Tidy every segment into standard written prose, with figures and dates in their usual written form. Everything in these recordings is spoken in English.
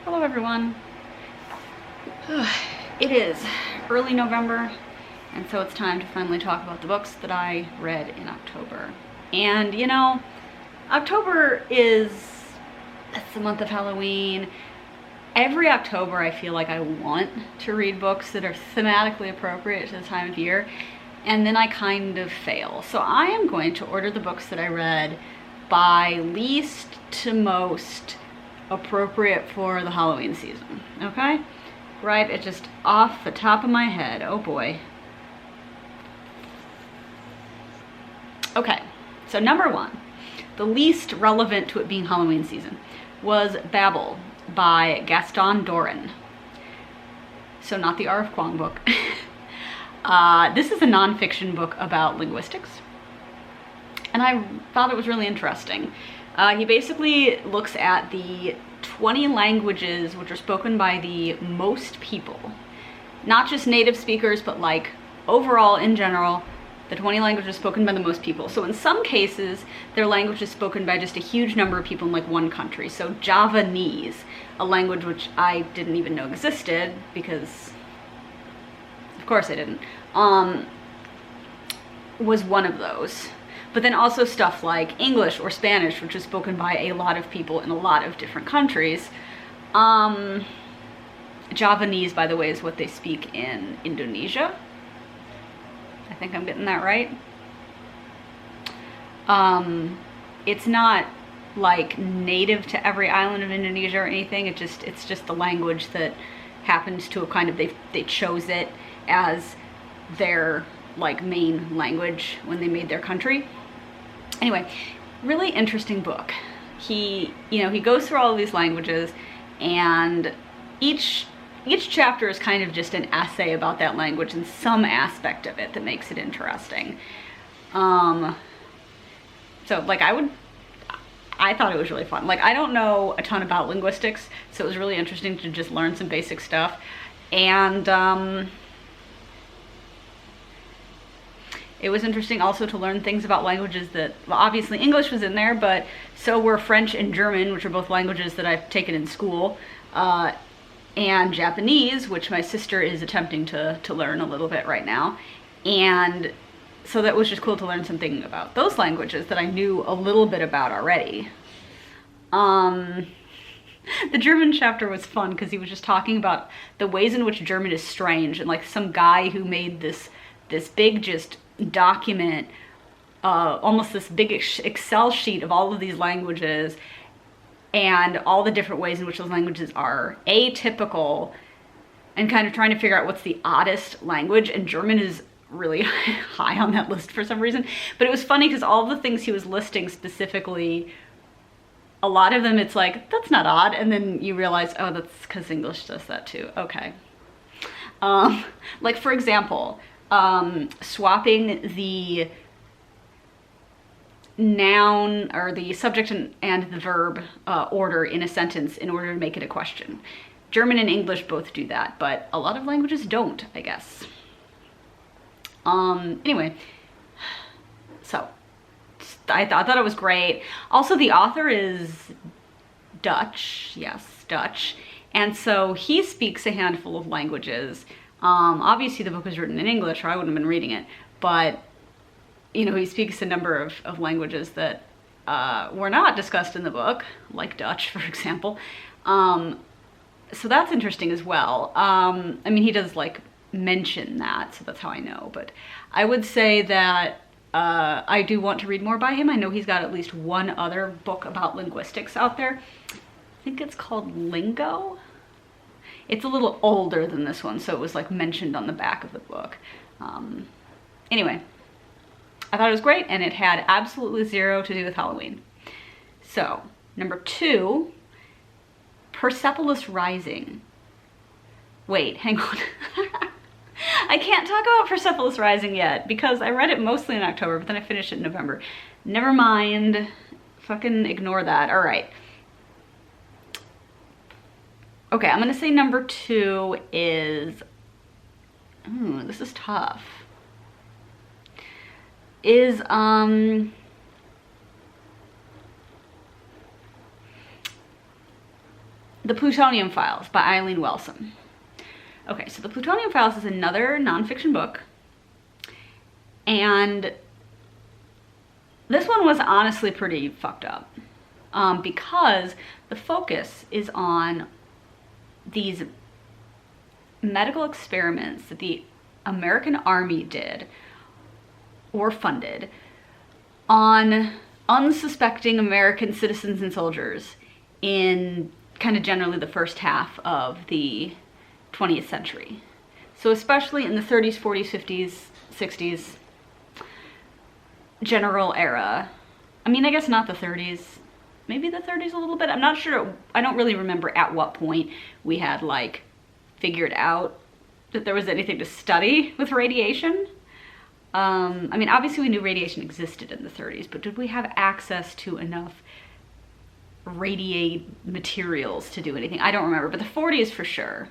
Hello everyone. It is early November, and so it's time to finally talk about the books that I read in October. And you know, October it's the month of Halloween. Every October I feel like I want to read books that are thematically appropriate to the time of year, and then I kind of fail. So I am going to order the books that I read by least to most appropriate for the Halloween season, okay? Right, it's just off the top of my head. Oh boy. Okay, so number one, the least relevant to it being Halloween season, was Babel by Gaston Doran. So not the R.F. Kuang book. This is a nonfiction book about linguistics, and I thought it was really interesting. He basically looks at the 20 languages which are spoken by the most people. Not just native speakers, but like overall in general, the 20 languages spoken by the most people. So in some cases, their language is spoken by just a huge number of people in like one country. So Javanese, a language which I didn't even know existed because, of course I didn't, was one of those. But then also stuff like English or Spanish, which is spoken by a lot of people in a lot of different countries. Javanese, by the way, is what they speak in Indonesia. I think I'm getting that right. It's not like native to every island of Indonesia or anything. It's just the language that happens to have kind of, they chose it as their like main language when they made their country. Anyway, really interesting book. He goes through all of these languages, and each chapter is kind of just an essay about that language and some aspect of it that makes it interesting. So like I thought it was really fun. Like I don't know a ton about linguistics, so it was really interesting to just learn some basic stuff. And it was interesting also to learn things about languages that, well, obviously English was in there, but so were French and German, which are both languages that I've taken in school, and Japanese, which my sister is attempting to learn a little bit right now. And so that was just cool to learn something about those languages that I knew a little bit about already. The German chapter was fun because he was just talking about the ways in which German is strange, and like some guy who made this big just document, almost this big Excel sheet of all of these languages and all the different ways in which those languages are atypical, and kind of trying to figure out what's the oddest language, and German is really high on that list for some reason. But it was funny because all the things he was listing specifically, a lot of them it's like, that's not odd, and then you realize, oh, that's because English does that too. Okay. Like for example, swapping the noun or the subject and the verb order in a sentence in order to make it a question. German and English both do that, but a lot of languages don't, I guess. Anyway, so I thought it was great. Also, the author is Dutch, yes, Dutch, and so he speaks a handful of languages. Obviously the book was written in English or I wouldn't have been reading it, but you know, he speaks a number of languages that were not discussed in the book, like Dutch, for example. So that's interesting as well. I mean, he does like mention that, so that's how I know, but I would say that I do want to read more by him. I know he's got at least one other book about linguistics out there. I think it's called Lingo. It's a little older than this one, so it was like mentioned on the back of the book. Anyway, I thought it was great, and it had absolutely zero to do with Halloween. So, number two, Persepolis Rising. Wait, hang on. I can't talk about Persepolis Rising yet because I read it mostly in October, but then I finished it in November. Never mind. Fucking ignore that. All right. Okay, I'm gonna say number two is, this is tough. Is The Plutonium Files by Eileen Wilson. Okay, so The Plutonium Files is another nonfiction book. And this one was honestly pretty fucked up because the focus is on these medical experiments that the American Army did or funded on unsuspecting American citizens and soldiers in kind of generally the first half of the 20th century. So especially in the 30s, 40s, 50s, 60s, general era. I mean, I guess not the 30s, maybe the 30s a little bit. I'm not sure. I don't really remember at what point we had like figured out that there was anything to study with radiation. I mean, obviously we knew radiation existed in the 30s, but did we have access to enough radiate materials to do anything? I don't remember, but the 40s for sure.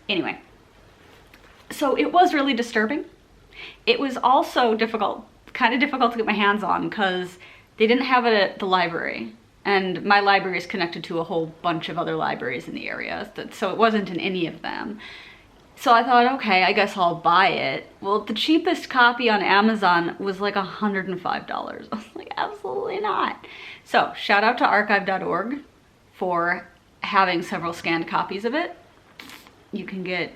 Anyway, so it was really disturbing. It was also kind of difficult to get my hands on because they didn't have it at the library. And my library is connected to a whole bunch of other libraries in the area, so it wasn't in any of them. So I thought, okay, I guess I'll buy it. Well, the cheapest copy on Amazon was like $105. I was like, absolutely not. So shout out to archive.org for having several scanned copies of it. You can get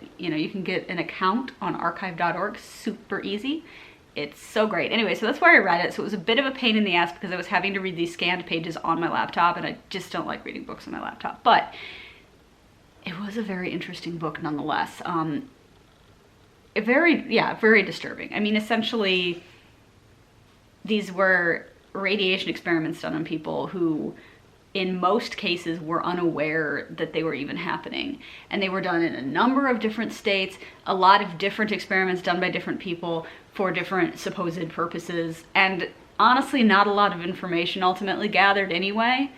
an account on archive.org, super easy. It's so great. Anyway, so that's where I read it. So it was a bit of a pain in the ass because I was having to read these scanned pages on my laptop, and I just don't like reading books on my laptop. But it was a very interesting book nonetheless. Very disturbing. I mean, essentially, these were radiation experiments done on people who, in most cases, were unaware that they were even happening. And they were done in a number of different states, a lot of different experiments done by different people for different supposed purposes. And honestly, not a lot of information ultimately gathered anyway.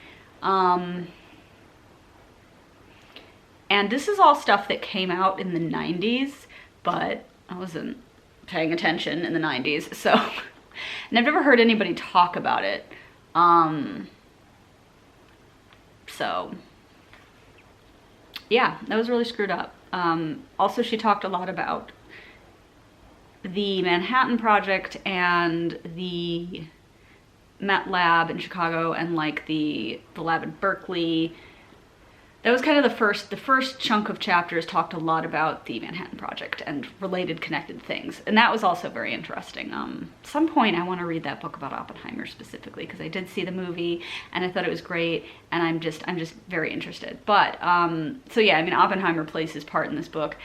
And this is all stuff that came out in the 90s, but I wasn't paying attention in the 90s, so, and I've never heard anybody talk about it. So, yeah, that was really screwed up. Also, she talked a lot about the Manhattan Project and the Met Lab in Chicago and like the lab in Berkeley. That was kind of the first chunk of chapters talked a lot about the Manhattan Project and related connected things. And that was also very interesting. At some point I want to read that book about Oppenheimer specifically because I did see the movie and I thought it was great and I'm just very interested. But, so yeah, I mean, Oppenheimer plays his part in this book,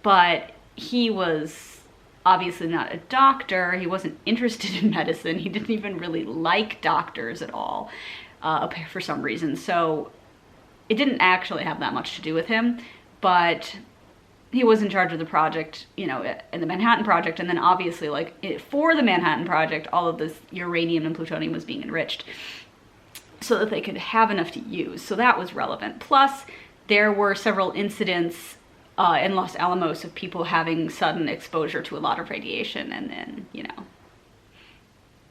but he was obviously not a doctor. He wasn't interested in medicine. He didn't even really like doctors at all, for some reason. So it didn't actually have that much to do with him, but he was in charge of the project, in the Manhattan Project, and then obviously, for the Manhattan Project, all of this uranium and plutonium was being enriched so that they could have enough to use, so that was relevant. Plus, there were several incidents in Los Alamos of people having sudden exposure to a lot of radiation and then,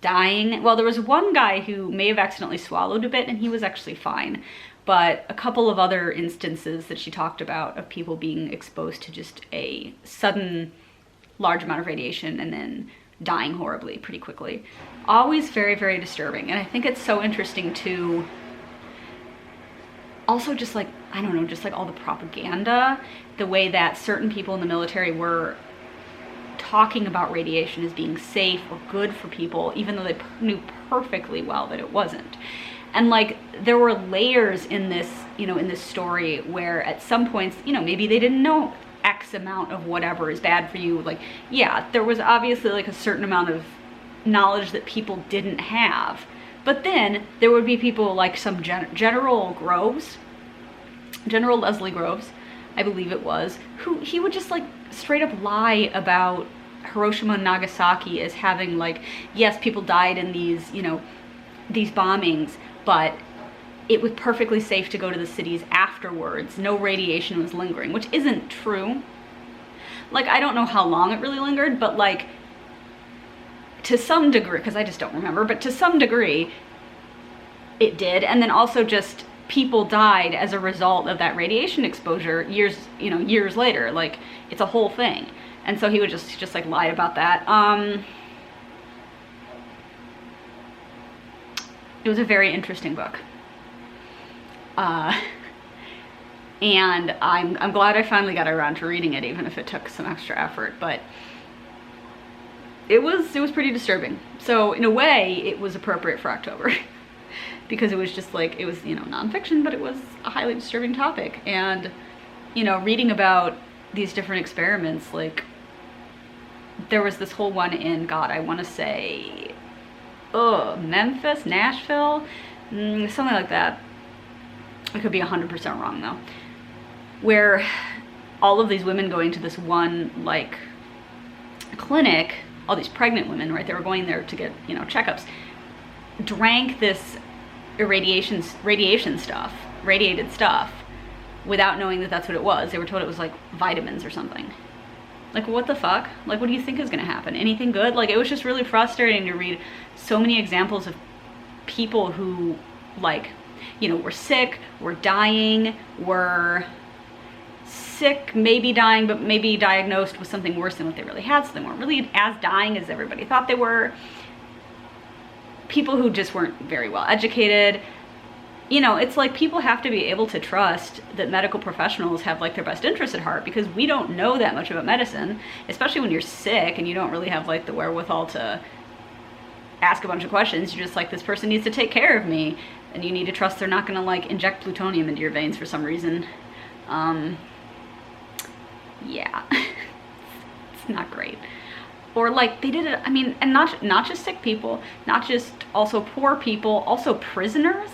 dying. Well, there was one guy who may have accidentally swallowed a bit, and he was actually fine. But a couple of other instances that she talked about of people being exposed to just a sudden large amount of radiation and then dying horribly pretty quickly. Always very, very disturbing. And I think it's so interesting to also just all the propaganda, the way that certain people in the military were talking about radiation as being safe or good for people, even though they knew perfectly well that it wasn't. And there were layers in this, in this story where at some points, maybe they didn't know X amount of whatever is bad for you. Yeah, there was obviously a certain amount of knowledge that people didn't have. But then there would be people like some General Leslie Groves, I believe it was, who he would just straight up lie about Hiroshima and Nagasaki as having yes, people died in these, these bombings, but it was perfectly safe to go to the cities afterwards. No radiation was lingering, which isn't true. I don't know how long it really lingered, but to some degree, because I just don't remember, but to some degree it did. And then also just people died as a result of that radiation exposure years later. Like, it's a whole thing. And so he would just like lie about that. It was a very interesting book. And I'm glad I finally got around to reading it, even if it took some extra effort, but it was pretty disturbing. So in a way, it was appropriate for October because it was just like, it was, nonfiction, but it was a highly disturbing topic. And, reading about these different experiments, like, there was this whole one in, God, I want to say, Memphis, Nashville, something like that. I could be 100% wrong though. Where all of these women going to this one, like, clinic, all these pregnant women, right? They were going there to get, checkups, drank this radiated stuff without knowing that that's what it was. They were told it was like vitamins or something. Like, what the fuck? Like, what do you think is gonna happen? Anything good? Like, it was just really frustrating to read so many examples of people who, like, were sick, were dying, were sick, maybe dying, but maybe diagnosed with something worse than what they really had, so they weren't really as dying as everybody thought they were. People who just weren't very well educated. It's like, people have to be able to trust that medical professionals have, like, their best interests at heart, because we don't know that much about medicine, especially when you're sick and you don't really have, like, the wherewithal to ask a bunch of questions. You're just like, this person needs to take care of me, and you need to trust they're not gonna, like, inject plutonium into your veins for some reason. Yeah. It's not great. Or, like, they did it, and not just sick people, not just also poor people, also prisoners.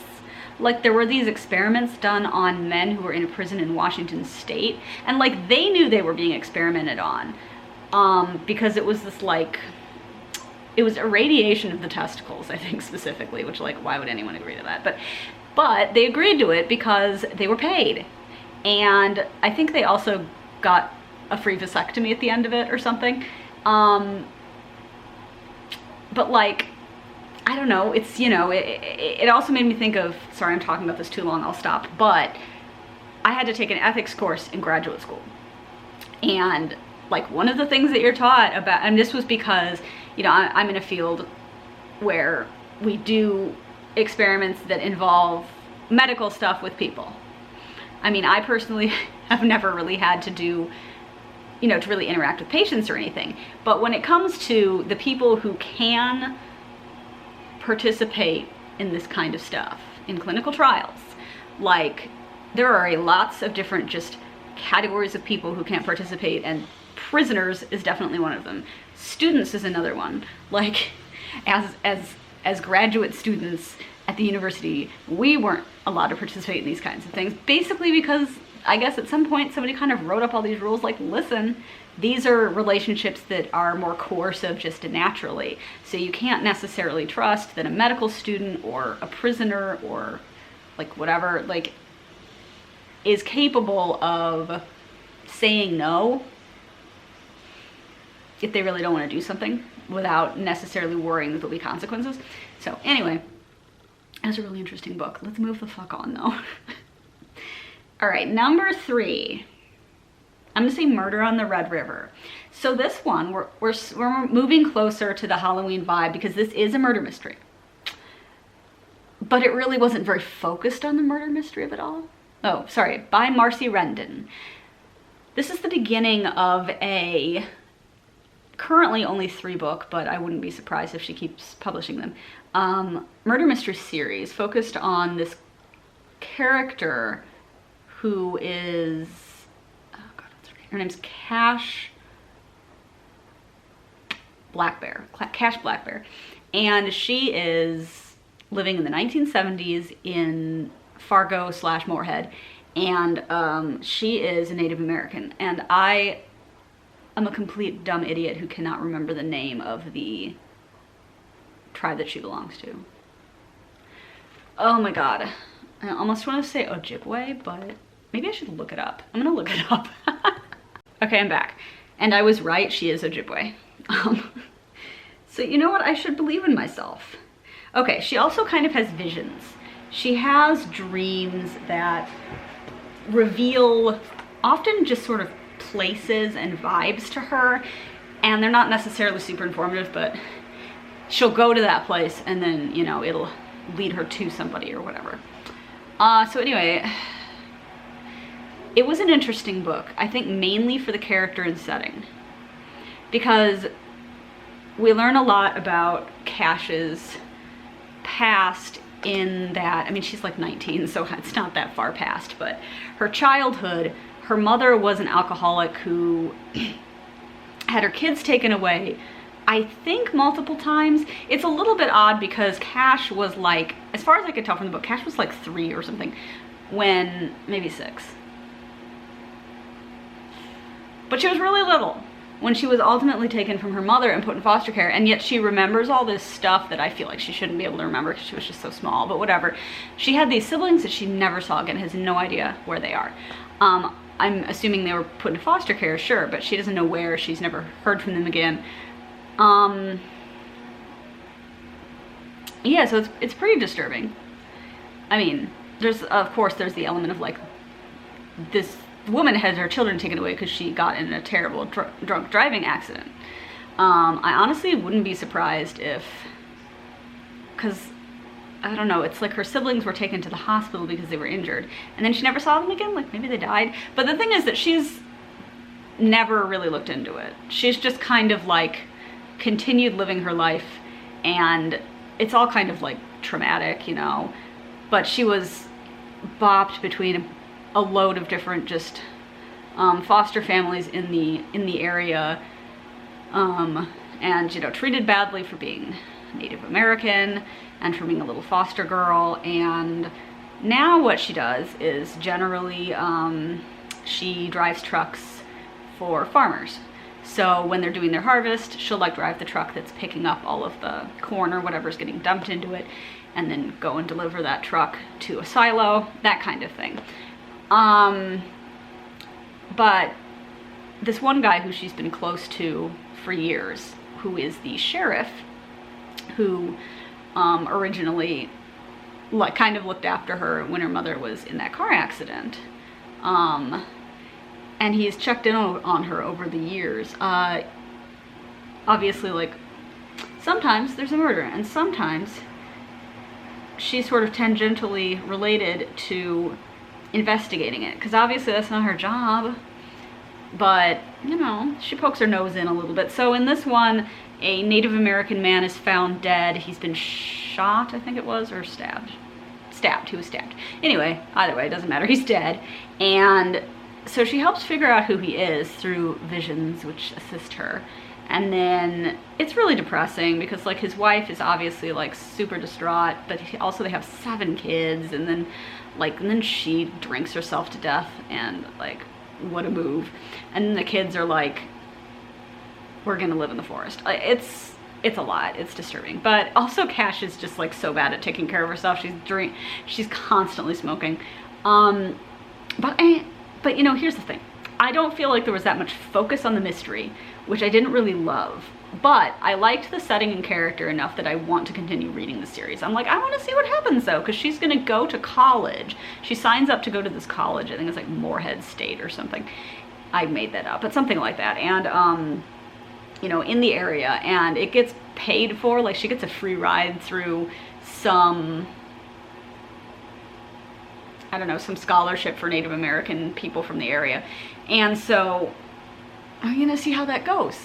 Like, there were these experiments done on men who were in a prison in Washington State, and, like, they knew they were being experimented on, because it was this, like, it was irradiation of the testicles, I think, specifically, which, like, why would anyone agree to that? But they agreed to it because they were paid. And I think they also got a free vasectomy at the end of it or something. But, like, I don't know, it's, it also made me think of, sorry, I'm talking about this too long, I'll stop, but I had to take an ethics course in graduate school. And, like, one of the things that you're taught about, and this was because, I'm in a field where we do experiments that involve medical stuff with people. I personally have never really had to do, to really interact with patients or anything. But when it comes to the people who can participate in this kind of stuff, in clinical trials, like, there are lots of different just categories of people who can't participate, and prisoners is definitely one of them. Students is another one. Like, as graduate students at the university, we weren't allowed to participate in these kinds of things, basically because I guess at some point somebody kind of wrote up all these rules, like, listen, these are relationships that are more coercive just naturally, so you can't necessarily trust that a medical student or a prisoner or, like, whatever, like, is capable of saying no if they really don't want to do something without necessarily worrying that there'll be consequences. So anyway, that's a really interesting book. Let's move the fuck on though. All right, number 3. I'm gonna say Murder on the Red River. So this one, we're moving closer to the Halloween vibe because this is a murder mystery. But it really wasn't very focused on the murder mystery of it all. Oh, sorry, by Marcy Rendon. This is the beginning of a currently only 3 book, but I wouldn't be surprised if she keeps publishing them, murder mystery series focused on this character who is, oh God, what's her name? Her name's Cash Blackbear, Cash Blackbear. And she is living in the 1970s in Fargo/Moorhead. And she is a Native American. And I am a complete dumb idiot who cannot remember the name of the tribe that she belongs to. Oh my God. I almost want to say Ojibwe, but maybe I should look it up. I'm gonna look it up. Okay, I'm back. And I was right, she is Ojibwe. So you know what? I should believe in myself. Okay, she also kind of has visions. she has dreams that reveal often just sort of places and vibes to her, and they're not necessarily super informative, but she'll go to that place and then, you know, it'll lead her to somebody or whatever. So anyway, it was an interesting book, I think mainly for the character and setting, because we learn a lot about Cash's past in that, I mean, she's like 19, so it's not that far past, but her childhood, her mother was an alcoholic who had her kids taken away, I think multiple times. It's a little bit odd because Cash was like, as far as I could tell from the book, Cash was like 3 or something when, maybe 6. But she was really little when she was ultimately taken from her mother and put in foster care, and yet she remembers all this stuff that I feel like she shouldn't be able to remember because she was just so small, but whatever. She had these siblings that she never saw again, has no idea where they are. I'm assuming they were put in foster care, sure, but she doesn't know where, she's never heard from them again. Yeah, so it's pretty disturbing. I mean, of course there's the element of like, this woman had her children taken away because she got in a terrible drunk driving accident. I honestly wouldn't be surprised if, because I don't know, it's like her siblings were taken to the hospital because they were injured and then she never saw them again, like maybe they died. But the thing is that she's never really looked into it. She's just kind of like continued living her life, and it's all kind of like traumatic, you know, but she was bopped between a load of different just foster families in the area, and, you know, treated badly for being Native American and for being a little foster girl. And now what she does is generally she drives trucks for farmers. So when they're doing their harvest, she'll like drive the truck that's picking up all of the corn or whatever's getting dumped into it, and then go and deliver that truck to a silo, that kind of thing. But this one guy who she's been close to for years, who is the sheriff, who originally like kind of looked after her when her mother was in that car accident, and he's checked in on her over the years. Obviously, like, sometimes there's a murder and sometimes she's sort of tangentially related to investigating it, because obviously that's not her job, but, you know, she pokes her nose in a little bit. So in this one, a Native American man is found dead. He's been shot, I think it was, or stabbed. He was stabbed. Anyway, either way, it doesn't matter, he's dead. And so she helps figure out who he is through visions which assist her. And then it's really depressing because, like, his wife is obviously like super distraught, but also they have 7 kids, and then she drinks herself to death, and like, what a move. And then the kids are like, we're gonna live in the forest. It's a lot, it's disturbing. But also Cash is just like so bad at taking care of herself. She's constantly smoking. But you know, here's the thing. I don't feel like there was that much focus on the mystery, which I didn't really love. But I liked the setting and character enough that I want to continue reading the series. I'm like, I want to see what happens though, because she's going to go to college. She signs up to go to this college. I think it's like Morehead State or something. I made that up, but something like that. And, you know, in the area, and it gets paid for. Like, she gets a free ride through some, I don't know, some scholarship for Native American people from the area. And so I'm gonna see how that goes,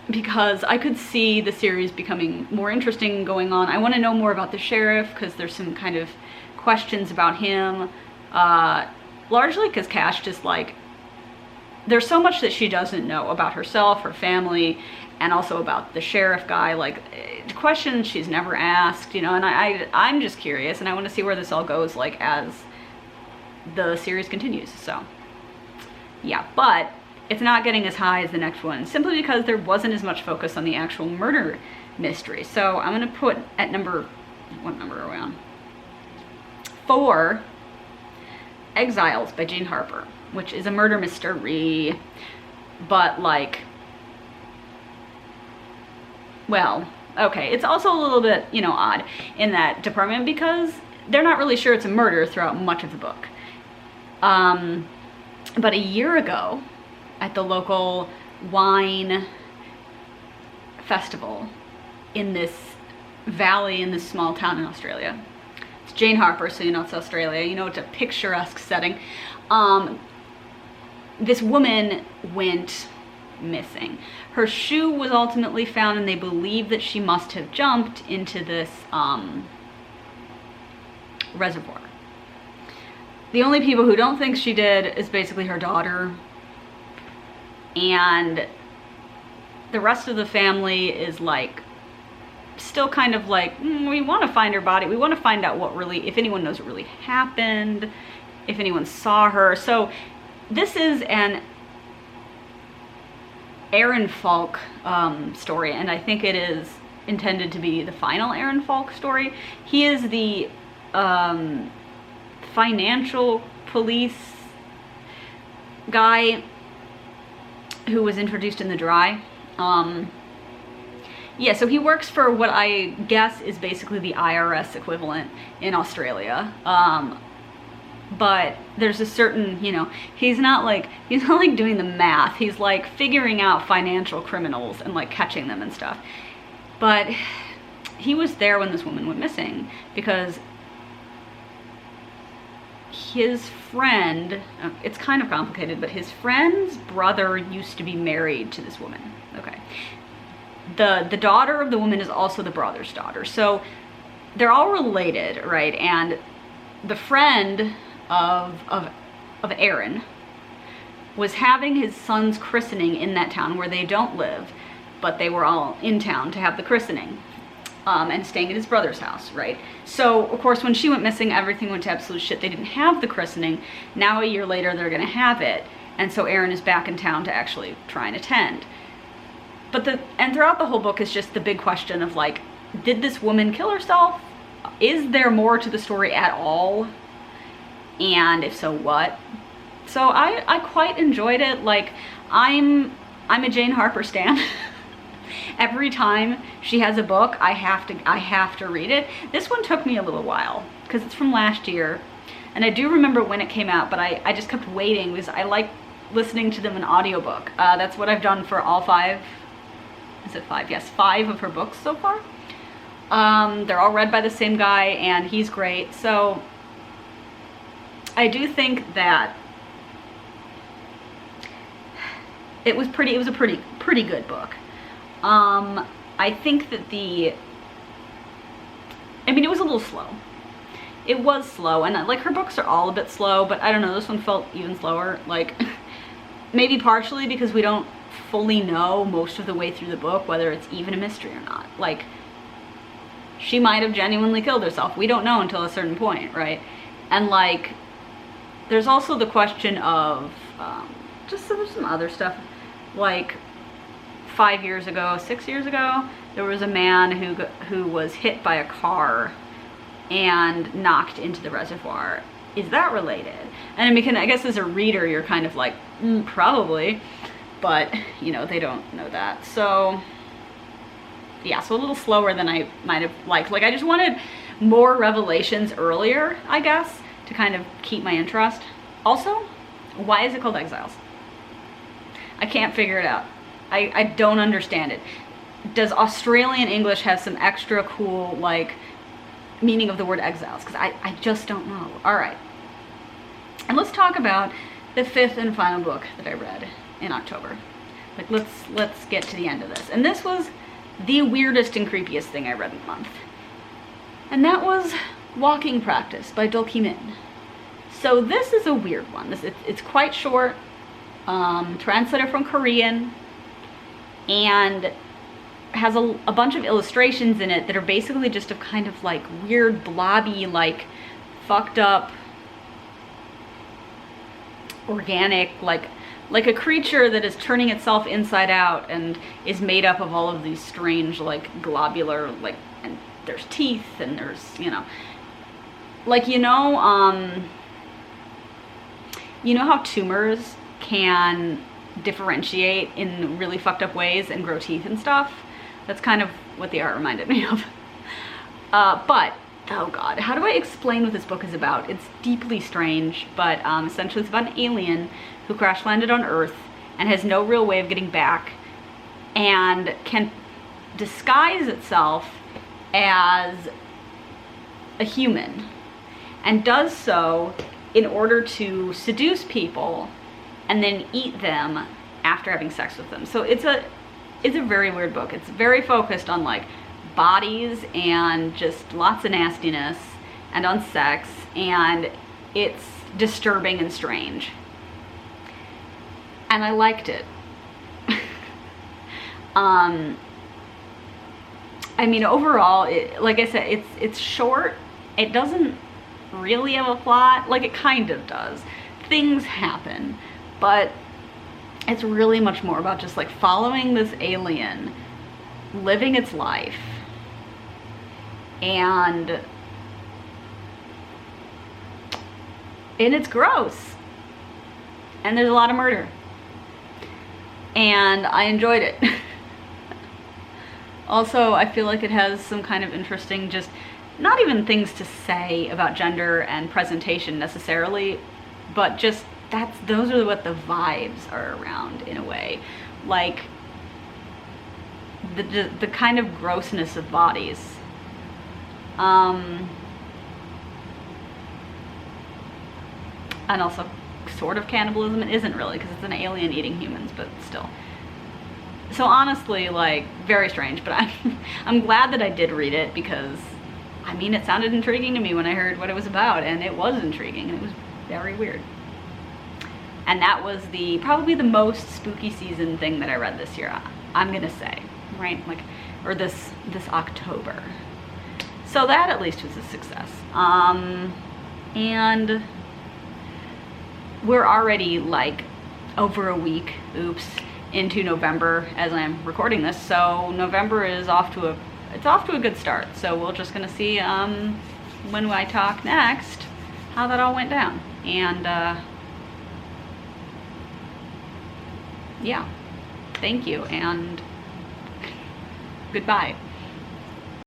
because I could see the series becoming more interesting going on. I want to know more about the sheriff, because there's some kind of questions about him, largely because Cash just like, there's so much that she doesn't know about herself, her family, and also about the sheriff guy, like questions she's never asked, you know, and I'm just curious, and I want to see where this all goes, like, as the series continues. So yeah, but it's not getting as high as the next one, simply because there wasn't as much focus on the actual murder mystery. So I'm gonna put at what number are we on? 4, Exiles by Jean Harper, which is a murder mystery, but like, well, Okay, it's also a little bit, you know, odd in that department because they're not really sure it's a murder throughout much of the book. But a year ago, at the local wine festival in this valley in this small town in Australia, it's Jane Harper, so you know it's Australia, you know it's a picturesque setting. This woman went missing. Her shoe was ultimately found, and they believe that she must have jumped into this reservoir. The only people who don't think she did is basically her daughter, and the rest of the family is like still kind of like, we want to find her body, we want to find out what really, if anyone knows what really happened, if anyone saw her. So this is an Aaron Falk story, and I think it is intended to be the final Aaron Falk story. He is the financial police guy who was introduced in The Dry. Yeah, so he works for what I guess is basically the IRS equivalent in Australia. But there's a certain, you know, he's not like doing the math. He's like figuring out financial criminals and like catching them and stuff. But he was there when this woman went missing because his friend, it's kind of complicated, but his friend's brother used to be married to this woman. Okay. The daughter of the woman is also the brother's daughter. So they're all related, right? And the friend of Aaron was having his son's christening in that town where they don't live, but they were all in town to have the christening, and staying at his brother's house, right? So of course when she went missing, everything went to absolute shit. They didn't have the christening. Now a year later they're gonna have it, and so Aaron is back in town to actually try and attend. And throughout the whole book is just the big question of like, did this woman kill herself? Is there more to the story at all? And if so, what? So I quite enjoyed it. Like, I'm a Jane Harper stan. Every time she has a book, I have to read it. This one took me a little while because it's from last year, and I do remember when it came out, but I just kept waiting because I like listening to them in audiobook. That's what I've done for all 5. Is it 5? Yes, 5 of her books so far. They're all read by the same guy, and he's great. So I do think that it was a pretty good book. I think that it was a little slow. It was slow, and like her books are all a bit slow, but I don't know, this one felt even slower. Like, maybe partially because we don't fully know most of the way through the book whether it's even a mystery or not. Like, she might have genuinely killed herself. We don't know until a certain point, right? And like, there's also the question of just some other stuff. Like 6 years ago, there was a man who was hit by a car and knocked into the reservoir. Is that related? And I mean, I guess as a reader, you're kind of like, probably, but you know, they don't know that. So yeah, so a little slower than I might have liked. Like, I just wanted more revelations earlier, I guess, to kind of keep my interest. Also, why is it called Exiles? I can't figure it out. I don't understand it. Does Australian English have some extra cool, like, meaning of the word exiles? Because I just don't know. All right. And let's talk about the 5th and final book that I read in October. Like, let's get to the end of this. And this was the weirdest and creepiest thing I read in a month. And that was Walking Practice by Dulki Min. So this is a weird one. It's quite short, translated from Korean, and has a bunch of illustrations in it that are basically just of kind of like weird, blobby, like fucked up, organic, like a creature that is turning itself inside out and is made up of all of these strange, like, globular, like, and there's teeth and there's, you know, like, you know how tumors can differentiate in really fucked up ways and grow teeth and stuff? That's kind of what the art reminded me of. But, oh god, how do I explain what this book is about? It's deeply strange, but essentially it's about an alien who crash landed on Earth and has no real way of getting back, and can disguise itself as a human, and does so in order to seduce people and then eat them after having sex with them. So it's a very weird book. It's very focused on like bodies and just lots of nastiness and on sex, and it's disturbing and strange. And I liked it. I mean, overall, like I said, it's short. It doesn't really have a plot. Like, it kind of does. Things happen, but it's really much more about just like following this alien, living its life, and it's gross. And there's a lot of murder. And I enjoyed it. Also, I feel like it has some kind of interesting, just not even things to say about gender and presentation necessarily, but just those are what the vibes are around in a way. Like the kind of grossness of bodies. And also sort of cannibalism. It isn't really, because it's an alien eating humans, but still. So honestly, like, very strange, but I'm glad that I did read it, because I mean, it sounded intriguing to me when I heard what it was about, and it was intriguing, and it was very weird. And that was probably the most spooky season thing that I read this year, I'm gonna say, right? Like, or this October. So that at least was a success. And we're already like over a week, into November as I'm recording this. So November is off to a good start. So we're just gonna see when I talk next how that all went down. And yeah, thank you and goodbye.